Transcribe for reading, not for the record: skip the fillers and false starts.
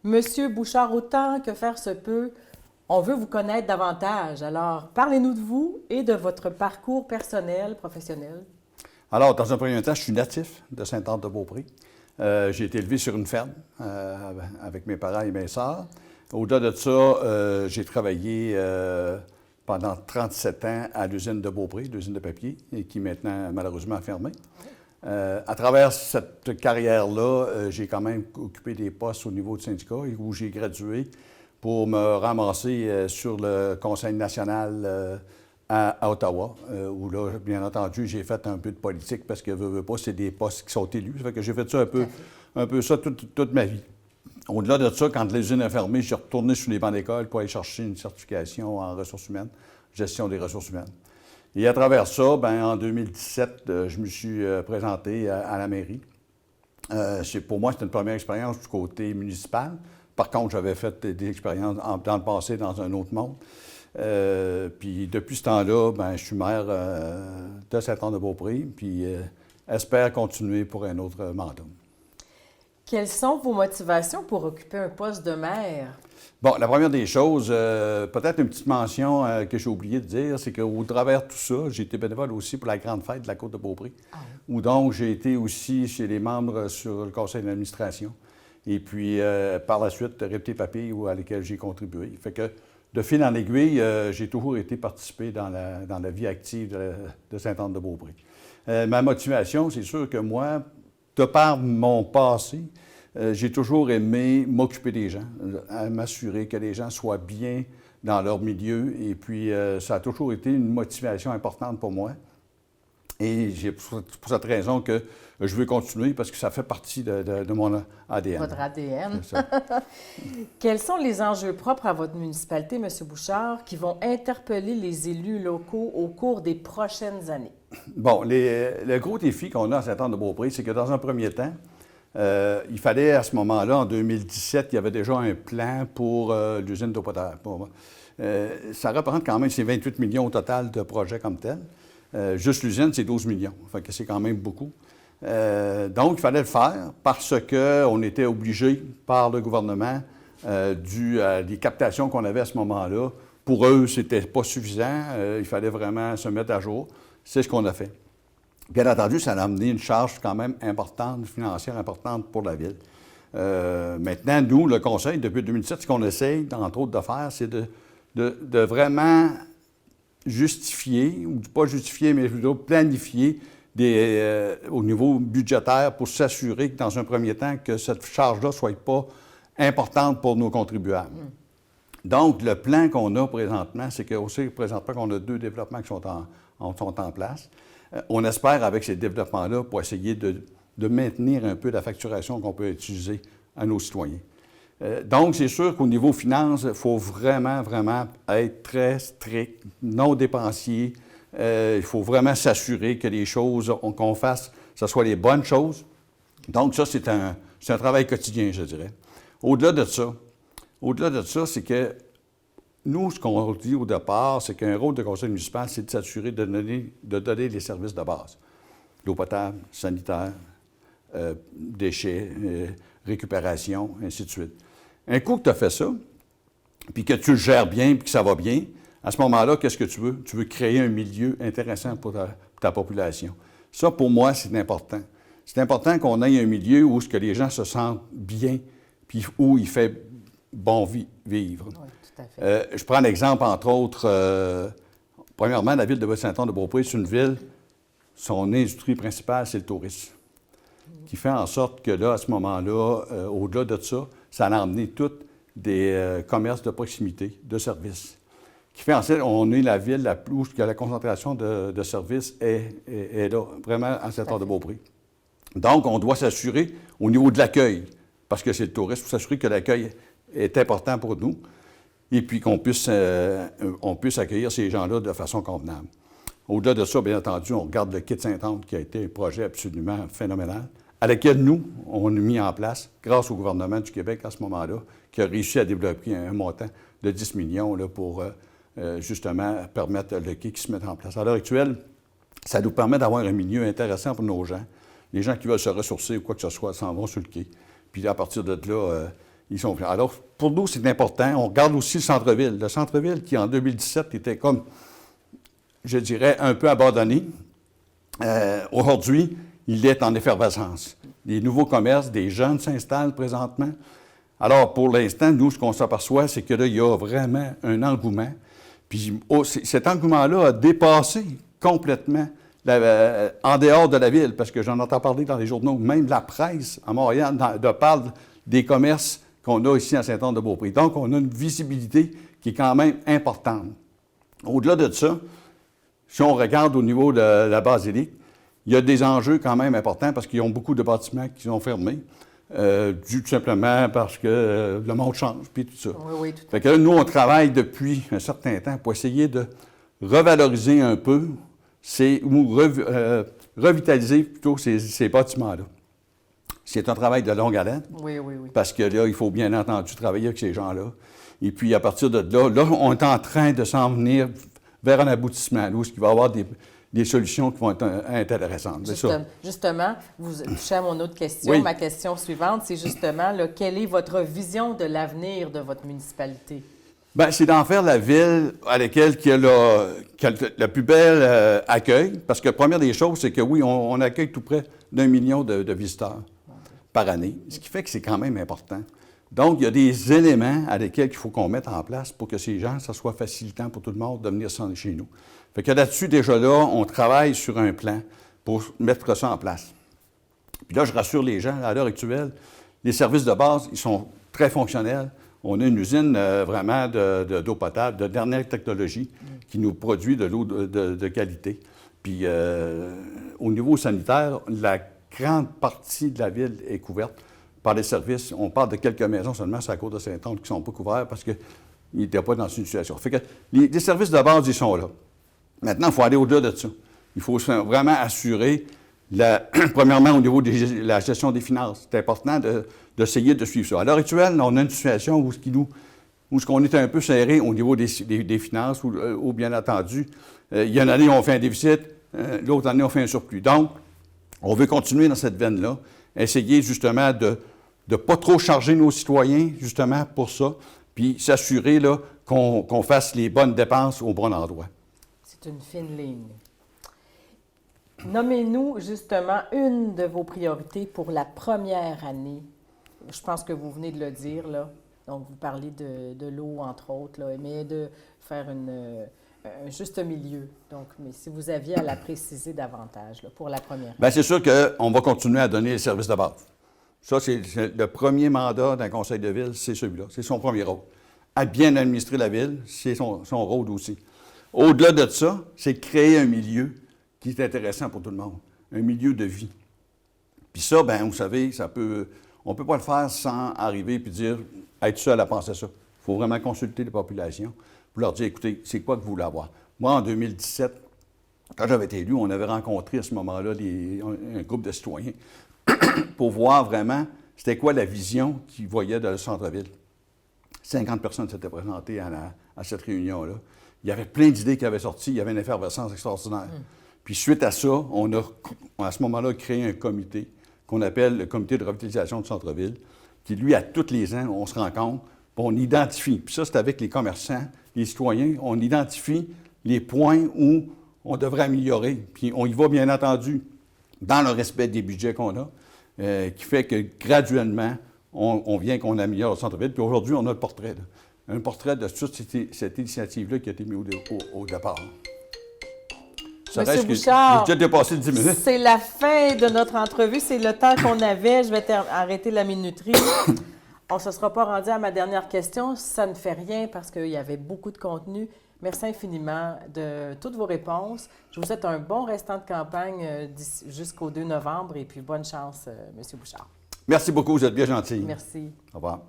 Monsieur Bouchard, autant que faire se peut, on veut vous connaître davantage. Alors, parlez-nous de vous et de votre parcours personnel, professionnel. Alors, dans un premier temps, je suis natif de Sainte-Anne-de-Beaupré. J'ai été élevé sur une ferme avec mes parents et mes sœurs. Au-delà de ça, j'ai travaillé pendant 37 ans à l'usine de Beaupré, l'usine de papier, et qui maintenant malheureusement a fermé. À travers cette carrière-là, j'ai quand même occupé des postes au niveau du syndicat où j'ai gradué pour me ramasser sur le Conseil national à Ottawa, où là, bien entendu, j'ai fait un peu de politique parce que, veux pas, c'est des postes qui sont élus. Ça fait que j'ai fait ça un peu ça toute ma vie. Au-delà de ça, quand l'usine a fermé, j'ai retourné sur les bancs d'école pour aller chercher une certification en ressources humaines, gestion des ressources humaines. Et à travers ça, bien, en 2017, je me suis présenté à la mairie. Pour moi, c'était une première expérience du côté municipal. Par contre, j'avais fait des expériences dans le passé dans un autre monde. Puis depuis ce temps-là, ben, je suis maire de Sainte-Anne-de-Beaupré, puis espère continuer pour un autre mandat. Quelles sont vos motivations pour occuper un poste de maire? Bon, la première des choses, peut-être une petite mention que j'ai oublié de dire, c'est qu'au travers de tout ça, j'ai été bénévole aussi pour la grande fête de la Côte de Beaupré, où donc j'ai été aussi chez les membres sur le conseil d'administration. Et puis, par la suite, Réputé Papier, à laquelle j'ai contribué. Fait que, de fil en aiguille, j'ai toujours été participé dans la vie active de Sainte-Anne-de-Beaupré. Ma motivation, c'est sûr que moi, de par mon passé, j'ai toujours aimé m'occuper des gens, m'assurer que les gens soient bien dans leur milieu. Et puis, ça a toujours été une motivation importante pour moi. Et c'est pour cette raison que je veux continuer parce que ça fait partie de mon ADN. Votre ADN. C'est ça. Quels sont les enjeux propres à votre municipalité, M. Bouchard, qui vont interpeller les élus locaux au cours des prochaines années? Bon, le gros défi qu'on a à Sainte-Anne-de-Beaupré, c'est que dans un premier temps, il fallait à ce moment-là, en 2017, il y avait déjà un plan pour l'usine d'eau potable. Ça représente quand même, c'est 28 millions au total de projets comme tel. Juste l'usine, c'est 12 millions. Fait que c'est quand même beaucoup. Donc, il fallait le faire parce qu'on était obligé par le gouvernement, dû à des captations qu'on avait à ce moment-là. Pour eux, c'était pas suffisant. Il fallait vraiment se mettre à jour. C'est ce qu'on a fait. Bien entendu, ça a amené une charge quand même importante, financière importante pour la ville. Maintenant, nous, le Conseil, depuis 2017, ce qu'on essaye, entre autres, de faire, c'est de vraiment justifier, ou pas justifier, mais plutôt planifier au niveau budgétaire pour s'assurer que, dans un premier temps, que cette charge-là ne soit pas importante pour nos contribuables. Donc, le plan qu'on a présentement, c'est qu'on sait présentement qu'on a 2 développements qui sont en place. On espère, avec ces développements-là, pour essayer de maintenir un peu la facturation qu'on peut utiliser à nos citoyens. Donc, c'est sûr qu'au niveau finances, il faut vraiment, vraiment être très strict, non dépensier. Il faut vraiment s'assurer que les choses qu'on fasse, ce soit les bonnes choses. Donc, ça, c'est un travail quotidien, je dirais. Au-delà de ça, c'est que nous, ce qu'on dit au départ, c'est qu'un rôle de conseil municipal, c'est de s'assurer de donner les services de base. L'eau potable, sanitaire, déchets, récupération, ainsi de suite. Un coup que tu as fait ça, puis que tu le gères bien, puis que ça va bien, à ce moment-là, qu'est-ce que tu veux? Tu veux créer un milieu intéressant pour ta population. Ça, pour moi, c'est important. C'est important qu'on ait un milieu où ce que les gens se sentent bien, puis où il fait bon vivre. Oui, tout à fait. Je prends l'exemple, entre autres, premièrement, la ville de Sainte-Anne-de-Beaupré, c'est une ville, son industrie principale, c'est le tourisme, qui fait en sorte que là, à ce moment-là, au-delà de ça, ça a emmené tous des commerces de proximité, de services, qui fait en sorte qu'on est la ville la plus où la concentration de services est là, vraiment à Sainte-Anne-de-Beaupré. Donc, on doit s'assurer au niveau de l'accueil, parce que c'est le tourisme, pour s'assurer que l'accueil est important pour nous, et puis qu'on puisse accueillir ces gens-là de façon convenable. Au-delà de ça, bien entendu, on regarde le Kit Sainte-Anne, qui a été un projet absolument phénoménal, à laquelle nous, on a mis en place, grâce au gouvernement du Québec à ce moment-là, qui a réussi à développer un montant de 10 millions là, pour justement permettre le quai qui se mette en place. À l'heure actuelle, ça nous permet d'avoir un milieu intéressant pour nos gens. Les gens qui veulent se ressourcer ou quoi que ce soit s'en vont sur le quai. Puis à partir de là, ils sont pleins. Alors, pour nous, c'est important. On regarde aussi le centre-ville. Le centre-ville qui, en 2017, était comme, je dirais, un peu abandonné. Aujourd'hui, il est en effervescence. Des nouveaux commerces, des jeunes s'installent présentement. Alors, pour l'instant, nous, ce qu'on s'aperçoit, c'est que là, il y a vraiment un engouement. Puis, cet engouement-là a dépassé complètement en dehors de la ville, parce que j'en entends parler dans les journaux, même la presse à Montréal parle des commerces qu'on a ici à Saint-Anne-de-Beaupré. Donc, on a une visibilité qui est quand même importante. Au-delà de ça, si on regarde au niveau de la basilique, il y a des enjeux quand même importants parce qu'ils ont beaucoup de bâtiments qui sont fermés, dû tout simplement parce que le monde change, puis tout ça. Oui, tout à fait. Fait que là, nous, on travaille depuis un certain temps pour essayer de revaloriser un peu ou revitaliser plutôt ces bâtiments-là. C'est un travail de longue haleine. Oui. Parce que là, il faut bien entendu travailler avec ces gens-là. Et puis, à partir de là, on est en train de s'en venir vers un aboutissement, où il va y avoir des solutions qui vont être intéressantes. Justement, vous touchez à mon autre question. Oui. Ma question suivante, c'est justement, là, quelle est votre vision de l'avenir de votre municipalité? Bien, c'est d'en faire la ville à laquelle qui a le plus bel accueil. Parce que la première des choses, c'est que oui, on accueille tout près d'1 million de visiteurs par année, ce qui fait que c'est quand même important. Donc, il y a des éléments à lesquels il faut qu'on mette en place pour que ces gens, ça soit facilitant pour tout le monde de venir chez nous. Fait que là-dessus, déjà là, on travaille sur un plan pour mettre ça en place. Puis là, je rassure les gens, à l'heure actuelle, les services de base, ils sont très fonctionnels. On a une usine vraiment d'eau potable, de dernière technologie, qui nous produit de l'eau de qualité. Puis au niveau sanitaire, la grande partie de la ville est couverte par les services. On parle de quelques maisons seulement sur la côte de Saint-Anne qui ne sont pas couvertes parce qu'ils n'étaient pas dans une situation. Fait que les services de base, ils sont là. Maintenant, il faut aller au-delà de ça. Il faut vraiment assurer, premièrement, au niveau de la gestion des finances. C'est important d'essayer de suivre ça. À l'heure actuelle, on a une situation où on est un peu serré au niveau des finances, où bien entendu, il y a une année, on fait un déficit, l'autre année, on fait un surplus. Donc, on veut continuer dans cette veine-là, essayer justement de ne pas trop charger nos citoyens, justement, pour ça, puis s'assurer là, qu'on fasse les bonnes dépenses au bon endroit. C'est une fine ligne. Nommez-nous justement une de vos priorités pour la première année. Je pense que vous venez de le dire, là. Donc, vous parlez de l'eau, entre autres, là, mais de faire un juste milieu. Donc, mais si vous aviez à la préciser davantage là, pour la première année. Bien, c'est sûr qu'on va continuer à donner les services de base. Ça, c'est le premier mandat d'un conseil de ville, c'est celui-là. C'est son premier rôle. À bien administrer la ville, c'est son rôle aussi. Au-delà de ça, c'est créer un milieu qui est intéressant pour tout le monde, un milieu de vie. Puis ça, bien, vous savez, on ne peut pas le faire sans arriver et dire, être seul à penser ça. Il faut vraiment consulter les populations pour leur dire, écoutez, c'est quoi que vous voulez avoir? Moi, en 2017, quand j'avais été élu, on avait rencontré à ce moment-là un groupe de citoyens pour voir vraiment c'était quoi la vision qu'ils voyaient dans le centre-ville. 50 personnes s'étaient présentées à cette réunion-là. Il y avait plein d'idées qui avaient sorti, il y avait une effervescence extraordinaire. Puis suite à ça, on a à ce moment-là créé un comité qu'on appelle le comité de revitalisation du centre-ville, qui lui, à tous les ans, on se rencontre, puis on identifie. Puis ça, c'est avec les commerçants, les citoyens, on identifie les points où on devrait améliorer. Puis on y va, bien entendu, dans le respect des budgets qu'on a, qui fait que graduellement, on vient qu'on améliore le centre-ville. Puis aujourd'hui, on a le portrait, là. Un portrait de toute cette initiative-là qui a été mise au départ. Monsieur Bouchard, j'ai déjà dépassé 10 minutes. C'est la fin de notre entrevue. C'est le temps qu'on avait. Je vais arrêter la minuterie. On ne se sera pas rendu à ma dernière question. Ça ne fait rien parce qu'il y avait beaucoup de contenu. Merci infiniment de toutes vos réponses. Je vous souhaite un bon restant de campagne jusqu'au 2 novembre et puis bonne chance, Monsieur Bouchard. Merci beaucoup, vous êtes bien gentil. Merci. Au revoir.